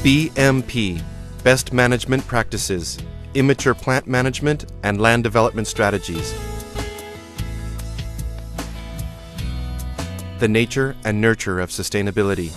BMP, Best Management Practices, Immature Plant Management and Land Development Strategies. The nature and nurture of sustainability.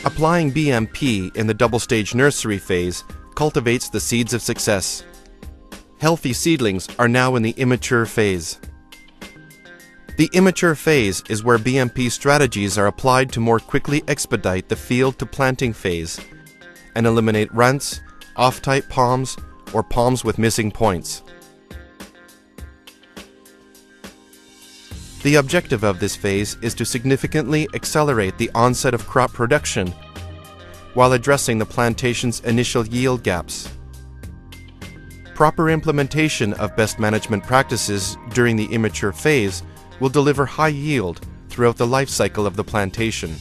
Applying BMP in the double-stage nursery phase cultivates the seeds of success. Healthy seedlings are now in the immature phase. The immature phase is where BMP strategies are applied to more quickly expedite the field to planting phase and eliminate runts, off-type palms, or palms with missing points. The objective of this phase is to significantly accelerate the onset of crop production while addressing the plantation's initial yield gaps. Proper implementation of best management practices during the immature phase will deliver high yield throughout the life cycle of the plantation.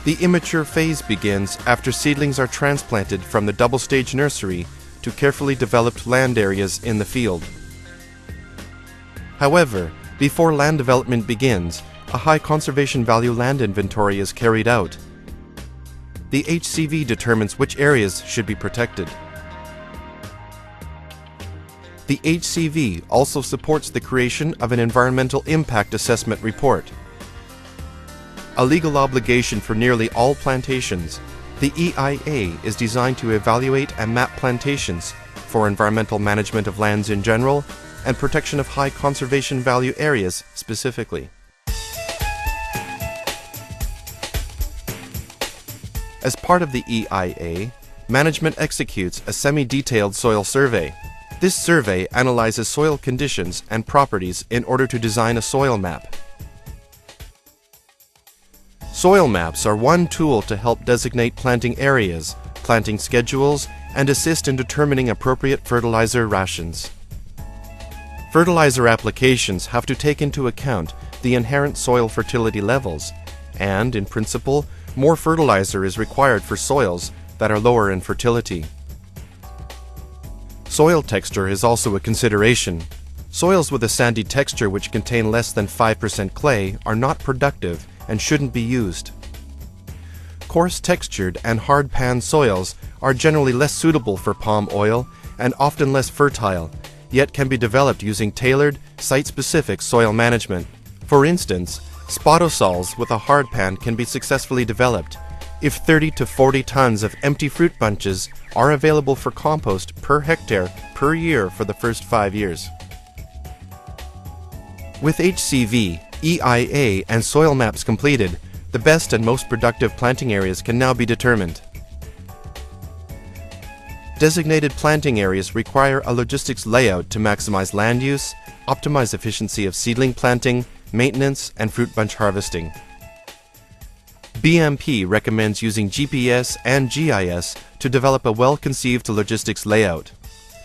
The immature phase begins after seedlings are transplanted from the double-stage nursery to carefully developed land areas in the field. However, before land development begins, a high conservation value land inventory is carried out. The HCV determines which areas should be protected. The HCV also supports the creation of an environmental impact assessment report. A legal obligation for nearly all plantations, the EIA is designed to evaluate and map plantations for environmental management of lands in general and protection of high conservation value areas specifically. As part of the EIA, management executes a semi-detailed soil survey. This survey analyzes soil conditions and properties in order to design a soil map. Soil maps are one tool to help designate planting areas, planting schedules, and assist in determining appropriate fertilizer rations. Fertilizer applications have to take into account the inherent soil fertility levels, and, in principle, more fertilizer is required for soils that are lower in fertility. Soil texture is also a consideration. Soils with a sandy texture which contain less than 5% clay are not productive and shouldn't be used. Coarse textured and hard pan soils are generally less suitable for palm oil and often less fertile, yet can be developed using tailored, site-specific soil management. For instance, spotosols with a hard pan can be successfully developed if 30 to 40 tons of empty fruit bunches are available for compost per hectare per year for the first 5 years. With HCV, EIA, and soil maps completed, the best and most productive planting areas can now be determined. Designated planting areas require a logistics layout to maximize land use, optimize efficiency of seedling planting, maintenance, and fruit bunch harvesting. BMP recommends using GPS and GIS to develop a well-conceived logistics layout.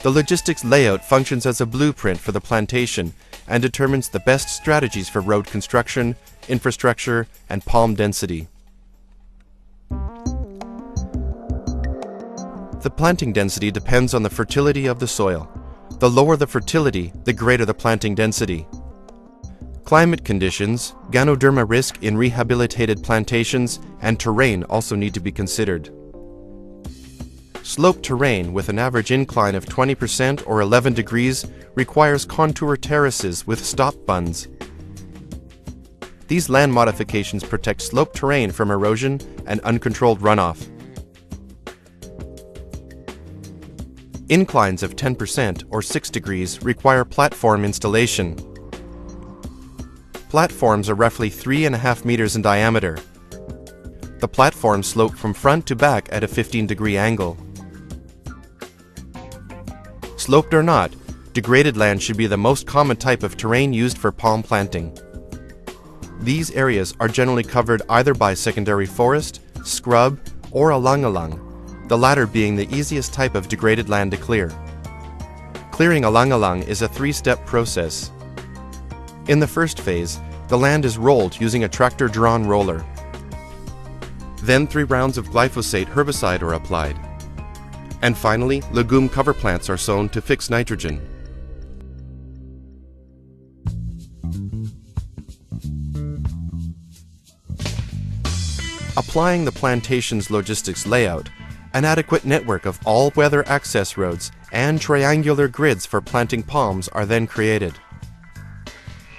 The logistics layout functions as a blueprint for the plantation and determines the best strategies for road construction, infrastructure, and palm density. The planting density depends on the fertility of the soil. The lower the fertility, the greater the planting density. Climate conditions, Ganoderma risk in rehabilitated plantations, and terrain also need to be considered. Sloped terrain with an average incline of 20% or 11 degrees requires contour terraces with stop bunds. These land modifications protect sloped terrain from erosion and uncontrolled runoff. Inclines of 10% or 6 degrees require platform installation. Platforms are roughly 3.5 meters in diameter. The platforms slope from front to back at a 15-degree angle. Sloped or not, degraded land should be the most common type of terrain used for palm planting. These areas are generally covered either by secondary forest, scrub, or alang-alang, the latter being the easiest type of degraded land to clear. Clearing alang-alang is a 3-step process. In the first phase, the land is rolled using a tractor-drawn roller. Then 3 rounds of glyphosate herbicide are applied. And finally, legume cover plants are sown to fix nitrogen. Applying the plantation's logistics layout, an adequate network of all-weather access roads and triangular grids for planting palms are then created.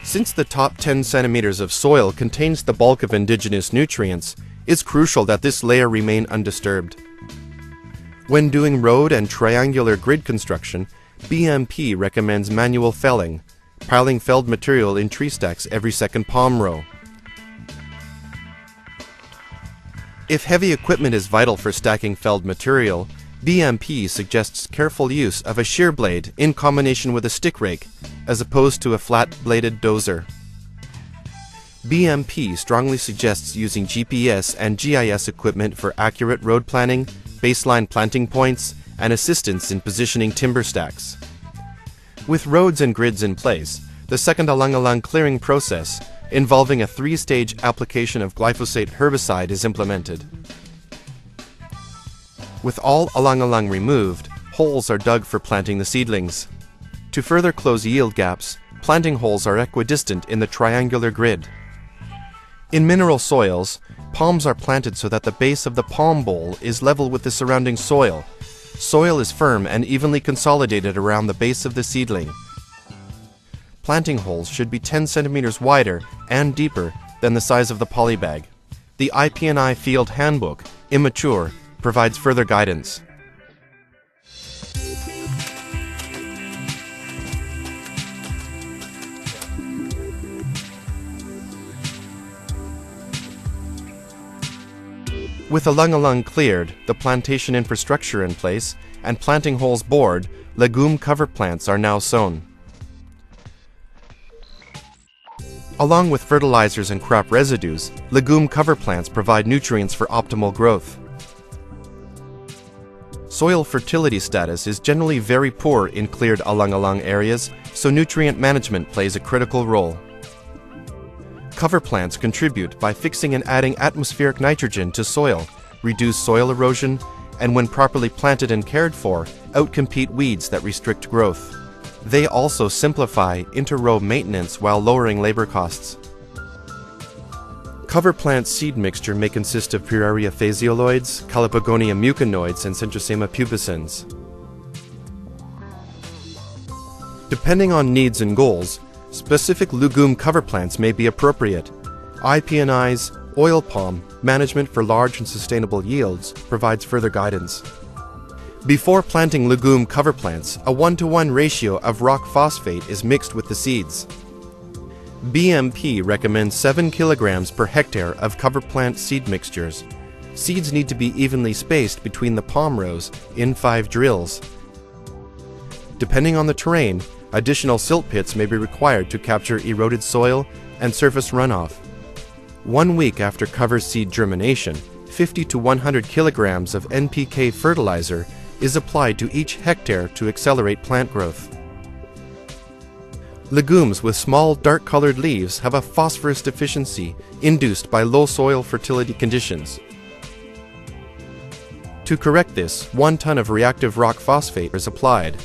Since the top 10 centimeters of soil contains the bulk of indigenous nutrients, it's crucial that this layer remain undisturbed. When doing road and triangular grid construction, BMP recommends manual felling, piling felled material in tree stacks every second palm row. If heavy equipment is vital for stacking felled material, BMP suggests careful use of a shear blade in combination with a stick rake, as opposed to a flat-bladed dozer. BMP strongly suggests using GPS and GIS equipment for accurate road planning, baseline planting points, and assistance in positioning timber stacks. With roads and grids in place, the second alang-alang clearing process, involving a 3-stage application of glyphosate herbicide, is implemented. With all alang-alang removed, holes are dug for planting the seedlings. To further close yield gaps, planting holes are equidistant in the triangular grid. In mineral soils, palms are planted so that the base of the palm bowl is level with the surrounding soil. Soil is firm and evenly consolidated around the base of the seedling. Planting holes should be 10 centimeters wider and deeper than the size of the polybag. The IP&I Field Handbook, Immature, provides further guidance. With alang-alang cleared, the plantation infrastructure in place, and planting holes bored, legume cover plants are now sown. Along with fertilizers and crop residues, legume cover plants provide nutrients for optimal growth. Soil fertility status is generally very poor in cleared alang-alang areas, so nutrient management plays a critical role. Cover plants contribute by fixing and adding atmospheric nitrogen to soil, reduce soil erosion, and when properly planted and cared for, outcompete weeds that restrict growth. They also simplify inter-row maintenance while lowering labor costs. Cover plant seed mixture may consist of Puraria phaseoloids, Calipogonia mucinoids, and Centrosema pubescens. Depending on needs and goals, specific legume cover plants may be appropriate. IP&I's Oil Palm Management for Large and Sustainable Yields provides further guidance. Before planting legume cover plants, a 1-to-1 ratio of rock phosphate is mixed with the seeds. BMP recommends 7 kilograms per hectare of cover plant seed mixtures. Seeds need to be evenly spaced between the palm rows in 5 drills. Depending on the terrain, additional silt pits may be required to capture eroded soil and surface runoff. 1 week after cover seed germination, 50 to 100 kilograms of NPK fertilizer is applied to each hectare to accelerate plant growth. Legumes with small dark-colored leaves have a phosphorus deficiency induced by low soil fertility conditions. To correct this, 1 ton of reactive rock phosphate is applied.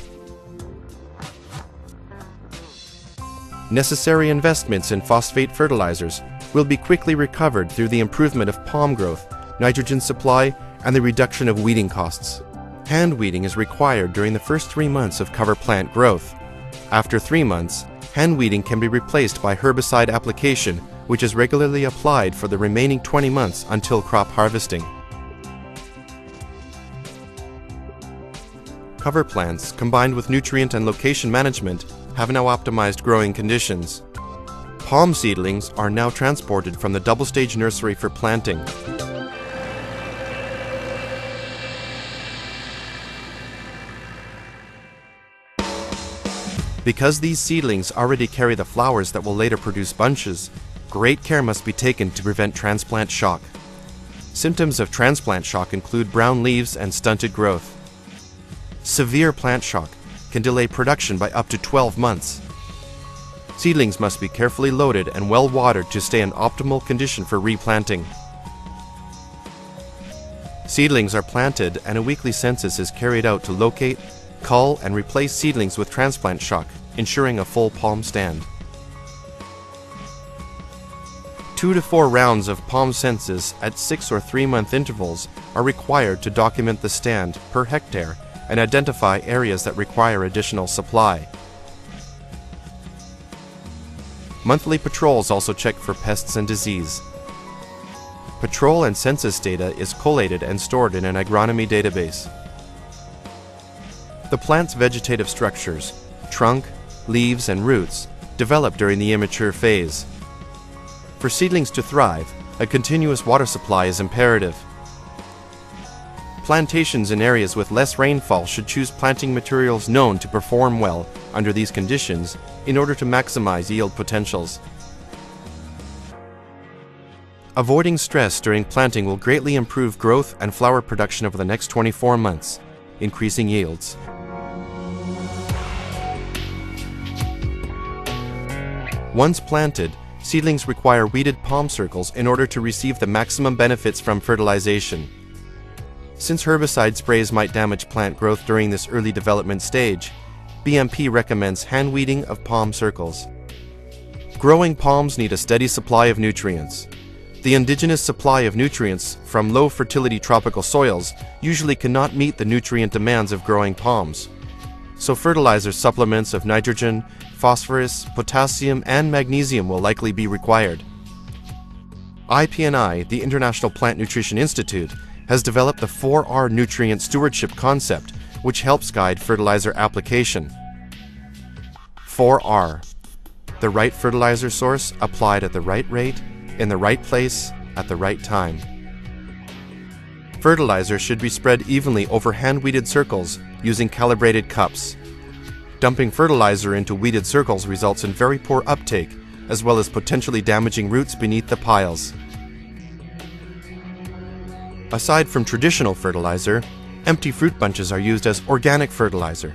Necessary investments in phosphate fertilizers will be quickly recovered through the improvement of palm growth, nitrogen supply, and the reduction of weeding costs. Hand weeding is required during the first 3 months of cover plant growth. After 3 months, hand weeding can be replaced by herbicide application, which is regularly applied for the remaining 20 months until crop harvesting. Cover plants, combined with nutrient and location management, have now optimized growing conditions. Palm seedlings are now transported from the double-stage nursery for planting. Because these seedlings already carry the flowers that will later produce bunches, great care must be taken to prevent transplant shock. Symptoms of transplant shock include brown leaves and stunted growth. Severe plant shock can delay production by up to 12 months. Seedlings must be carefully loaded and well watered to stay in optimal condition for replanting. Seedlings are planted and a weekly census is carried out to locate, cull, and replace seedlings with transplant shock, ensuring a full palm stand. 2 to 4 rounds of palm census at 6 or 3-month intervals are required to document the stand per hectare and identify areas that require additional supply. Monthly patrols also check for pests and disease. Patrol and census data is collated and stored in an agronomy database. The plant's vegetative structures, trunk, leaves, and roots, develop during the immature phase. For seedlings to thrive, a continuous water supply is imperative. Plantations in areas with less rainfall should choose planting materials known to perform well under these conditions in order to maximize yield potentials. Avoiding stress during planting will greatly improve growth and flower production over the next 24 months, increasing yields. Once planted, seedlings require weeded palm circles in order to receive the maximum benefits from fertilization. Since herbicide sprays might damage plant growth during this early development stage, BMP recommends hand weeding of palm circles. Growing palms need a steady supply of nutrients. The indigenous supply of nutrients from low fertility tropical soils usually cannot meet the nutrient demands of growing palms. So fertilizer supplements of nitrogen, phosphorus, potassium, and magnesium will likely be required. IPNI, the International Plant Nutrition Institute, has developed the 4R nutrient stewardship concept, which helps guide fertilizer application. 4R. The right fertilizer source applied at the right rate, in the right place, at the right time. Fertilizer should be spread evenly over hand-weeded circles using calibrated cups. Dumping fertilizer into weeded circles results in very poor uptake, as well as potentially damaging roots beneath the piles. Aside from traditional fertilizer, empty fruit bunches are used as organic fertilizer.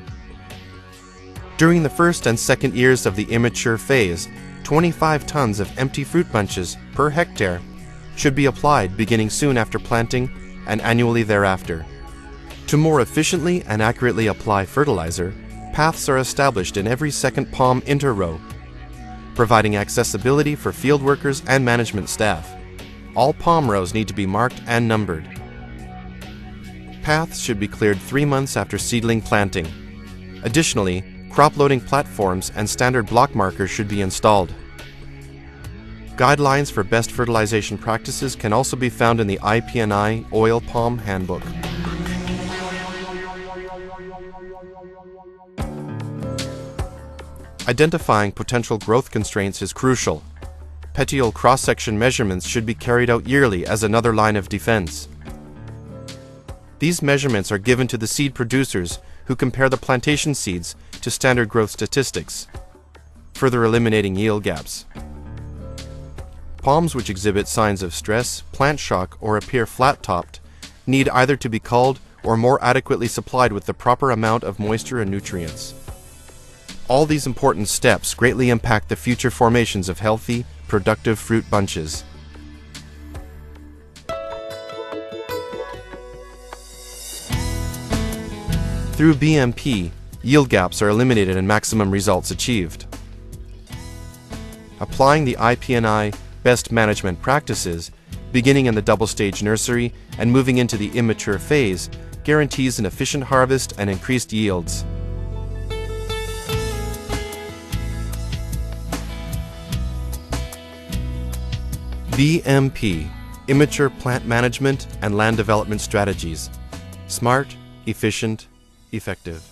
During the first and second years of the immature phase, 25 tons of empty fruit bunches per hectare should be applied beginning soon after planting and annually thereafter. To more efficiently and accurately apply fertilizer, paths are established in every second palm interrow, providing accessibility for field workers and management staff. All palm rows need to be marked and numbered. Paths should be cleared 3 months after seedling planting. Additionally, crop loading platforms and standard block markers should be installed. Guidelines for best fertilization practices can also be found in the IPNI Oil Palm Handbook. Identifying potential growth constraints is crucial. Petiole cross-section measurements should be carried out yearly as another line of defense. These measurements are given to the seed producers who compare the plantation seeds to standard growth statistics, further eliminating yield gaps. Palms which exhibit signs of stress, plant shock, or appear flat-topped need either to be culled or more adequately supplied with the proper amount of moisture and nutrients. All these important steps greatly impact the future formations of healthy, productive fruit bunches. Through BMP, yield gaps are eliminated and maximum results achieved. Applying the IPNI best management practices, beginning in the double-stage nursery and moving into the immature phase, guarantees an efficient harvest and increased yields. BMP, Immature Plant Management and Land Development Strategies. Smart, efficient, effective.